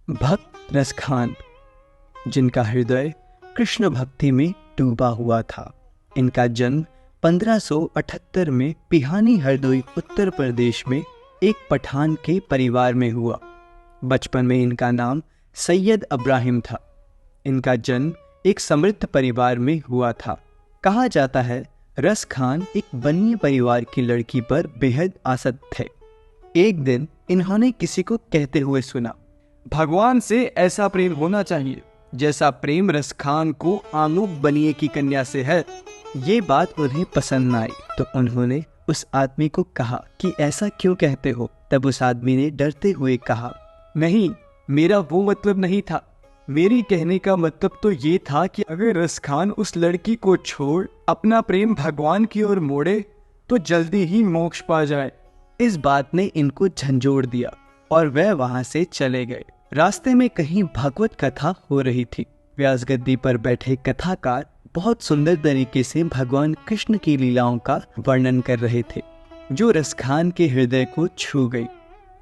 भक्त रसखान, जिनका हृदय कृष्ण भक्ति में डूबा हुआ था। इनका जन्म 1578 में पिहानी हरदोई उत्तर प्रदेश में एक पठान के परिवार में हुआ। बचपन में इनका नाम सैयद इब्राहिम था। इनका जन्म एक समृद्ध परिवार में हुआ था। कहा जाता है रस खान एक बनिए परिवार की लड़की पर बेहद आसक्त थे। एक दिन इन्होंने किसी को कहते हुए सुना, भगवान से ऐसा प्रेम होना चाहिए जैसा प्रेम रस खान को आनूप बनिए की कन्या से है। ये बात उन्हें पसंद न आई तो उन्होंने उस आदमी को कहा कि ऐसा क्यों कहते हो। तब उस आदमी ने डरते हुए कहा, नहीं, मेरा वो मतलब नहीं था। मेरी कहने का मतलब तो ये था कि अगर रस खान उस लड़की को छोड़ अपना प्रेम भगवान की ओर मोड़े तो जल्दी ही मोक्ष पा जाए। इस बात ने इनको झंझोड़ दिया और वह वहां से चले गए। रास्ते में कहीं भागवत कथा हो रही थी। व्यास गद्दी पर बैठे कथाकार बहुत सुंदर तरीके से भगवान कृष्ण की लीलाओं का वर्णन कर रहे थे, जो रसखान के हृदय को छू गई।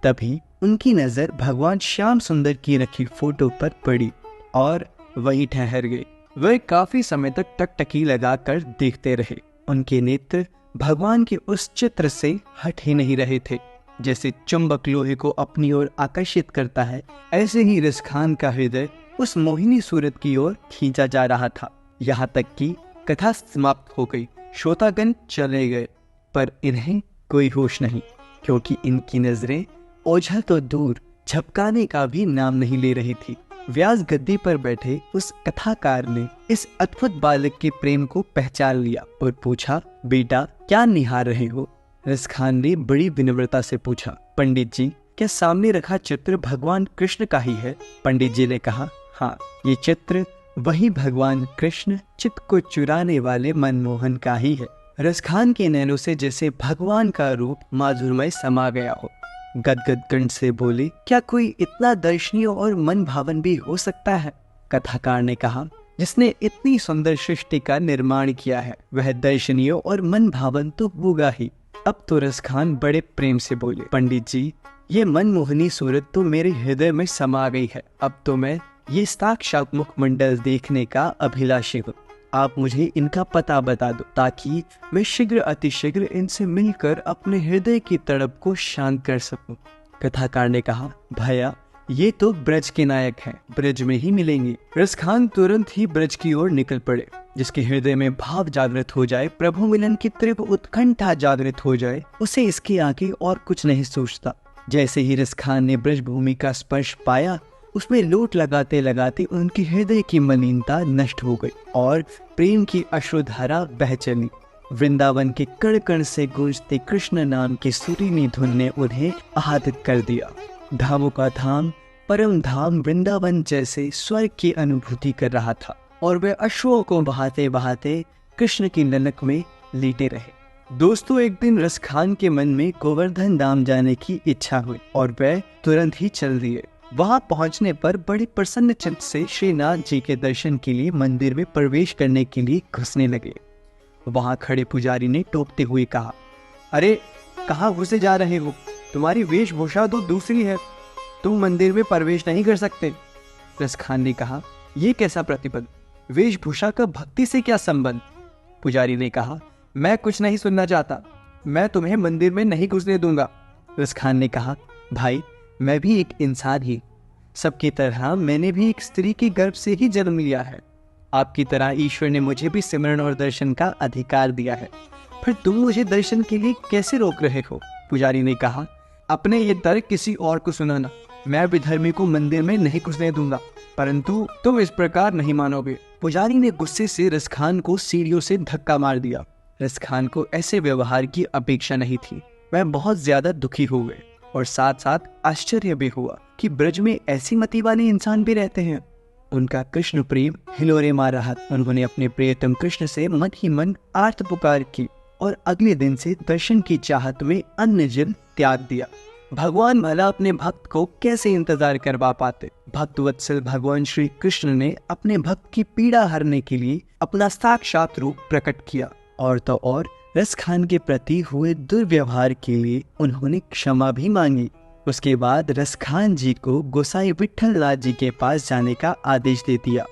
तभी उनकी नजर भगवान श्याम सुंदर की रखी फोटो पर पड़ी और वहीं ठहर गई। वह काफी समय तक टकटकी लगाकर देखते रहे। उनके नेत्र भगवान के उस चित्र से हट ही नहीं रहे थे। जैसे चुंबक लोहे को अपनी ओर आकर्षित करता है, ऐसे ही रसखान का हृदय उस मोहिनी सूरत की ओर खींचा जा रहा था। यहाँ तक कि कथा समाप्त हो गई, श्रोतागण चले गए, पर इन्हें कोई होश नहीं, क्योंकि इनकी नजरें ओझल तो दूर झपकाने का भी नाम नहीं ले रही थी। व्यास गद्दी पर बैठे उस कथाकार ने इस अद्भुत बालक के प्रेम को पहचान लिया और पूछा, बेटा क्या निहार रहे हो? रसखान ने बड़ी विनम्रता से पूछा, पंडित जी, क्या सामने रखा चित्र भगवान कृष्ण का ही है? पंडित जी ने कहा, हाँ, ये चित्र वही भगवान कृष्ण चित्त को चुराने वाले मनमोहन का ही है। रसखान के नैनों से जैसे भगवान का रूप माधुर्यमय समा गया हो। गदगद कंठ से बोले, क्या कोई इतना दर्शनीय और मन भावन भी हो सकता है? कथाकार ने कहा, जिसने इतनी सुंदर सृष्टि का निर्माण किया है वह दर्शनीय और मन भावन तो होगा ही। अब तो रसखान बड़े प्रेम से बोले, पंडित जी, ये मनमोहनी सूरत तो मेरे हृदय में समा गई है। अब तो मैं ये साक्षात मुखमंडल देखने का अभिलाषी हूँ। आप मुझे इनका पता बता दो ताकि मैं शीघ्र अतिशीघ्र इनसे मिलकर अपने हृदय की तड़प को शांत कर सकूं। कथाकार ने कहा, भैया, ये तो ब्रज के नायक हैं, ब्रज में ही मिलेंगे। रसखान तुरंत ही ब्रज की ओर निकल पड़े। जिसके हृदय में भाव जागृत हो जाए, प्रभु मिलन की तीव्र उत्कंठा जागृत हो जाए, उसे इसके आगे और कुछ नहीं सोचता। जैसे ही रसखान ने ब्रज भूमि का स्पर्श पाया, उसमें लोट लगाते लगाते उनकी हृदय की मलिनता नष्ट हो गई और प्रेम की अश्रुधारा बह चली। वृंदावन के कण कण से गूंजते कृष्ण नाम की सुरीली धुन ने उन्हें आहत कर दिया। धामों का धाम, परम धाम वृंदावन जैसे स्वर्ग की अनुभूति कर रहा था और वे अश्रुओं को बहाते बहाते कृष्ण की ललक में लेटे रहे। दोस्तों, एक दिन रसखान के मन में गोवर्धन धाम जाने की इच्छा हुई और वह तुरंत ही चल दिए। वहां पहुंचने पर बड़े प्रसन्न चित्त से श्रीनाथ जी के दर्शन के लिए मंदिर में प्रवेश करने के लिए घुसने लगे। वहां खड़े पुजारी ने टोकते हुए कहा, अरे कहाँ घुसे जा रहे हो? तुम्हारी वेशभूषा तो दूसरी है, तुम मंदिर में प्रवेश नहीं कर सकते। रसखान ने कहा, यह कैसा प्रतिबंध? वेशभूषा का भक्ति से क्या संबंध? पुजारी ने कहा, मैं कुछ नहीं सुनना चाहता, मैं तुम्हें मंदिर में नहीं घुसने दूंगा। रसखान ने कहा, भाई, मैं भी एक इंसान ही, सबकी तरह मैंने भी एक स्त्री के गर्भ से ही जन्म लिया है। आपकी तरह ईश्वर ने मुझे भी सिमरन और दर्शन का अधिकार दिया है, फिर तुम मुझे दर्शन के लिए कैसे रोक रहे हो? पुजारी ने कहा, अपने ये तर्क किसी और को सुनाना, मैं विधर्मी को मंदिर में नहीं घुसने दूंगा, परंतु तुम इस प्रकार नहीं मानोगे। पुजारी ने गुस्से से रसखान को सीढ़ियों से धक्का मार दिया। रसखान को ऐसे व्यवहार की अपेक्षा नहीं थी। वह बहुत ज्यादा दुखी हो गए और साथ साथ आश्चर्य भी हुआ कि ब्रज में ऐसी मति वाले इंसान भी रहते हैं। उनका कृष्ण प्रेम हिलोरे मार रहा था। उन्होंने अपने प्रियतम कृष्ण से मन ही मन आर्त पुकार की और अगले दिन से दर्शन की चाहत में अन्न जल त्याग दिया। भगवान भला अपने भक्त को कैसे इंतजार करवा पाते। भक्त वत्सल भगवान श्री कृष्ण ने अपने भक्त की पीड़ा हरने के लिए अपना साक्षात रूप प्रकट किया और तो और रसखान के प्रति हुए दुर्व्यवहार के लिए उन्होंने क्षमा भी मांगी। उसके बाद रसखान जी को गोसाई विट्ठल लाल जी के पास जाने का आदेश दे दिया।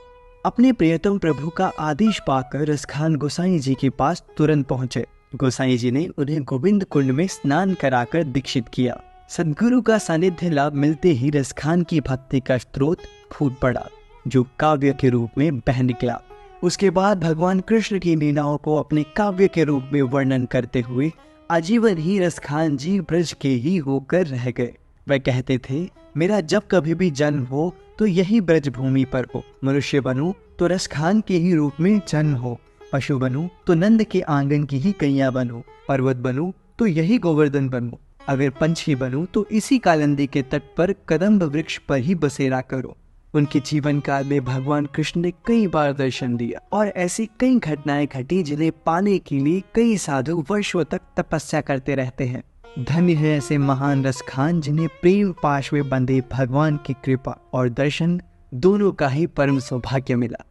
अपने प्रियतम प्रभु का आदेश पाकर रसखान गोसाई जी के पास तुरंत पहुंचे। गोसाई जी ने उन्हें गोविंद कुंड में स्नान कराकर दीक्षित किया। सद्गुरु का सानिध्य लाभ मिलते ही रसखान की भक्ति का स्रोत फूट पड़ा, जो काव्य के रूप में बह निकला। उसके बाद भगवान कृष्ण की लीलाओं को अपने काव्य के रूप में वर्णन करते हुए आजीवन ही रसखान जी ब्रज के ही होकर रह गए। वह कहते थे, मेरा जब कभी भी जन्म हो तो यही ब्रज भूमि पर हो। मनुष्य बनूं तो रसखान के ही रूप में जन्म हो, पशु बनूं तो नंद के आंगन की ही कैया बनूं, पर्वत बनूं तो यही गोवर्धन बनूं, अगर पंछी बनूं तो इसी कालिंदी के तट पर कदम्ब वृक्ष पर ही बसेरा करो। उनके जीवन काल में भगवान कृष्ण ने कई बार दर्शन दिया और ऐसी कई घटनाएं घटी जिन्हें पाने के लिए कई साधु वर्षों तक तपस्या करते रहते हैं। धन्य है ऐसे महान रसखान जिन्हें प्रेम पाश में बंधे भगवान की कृपा और दर्शन दोनों का ही परम सौभाग्य मिला।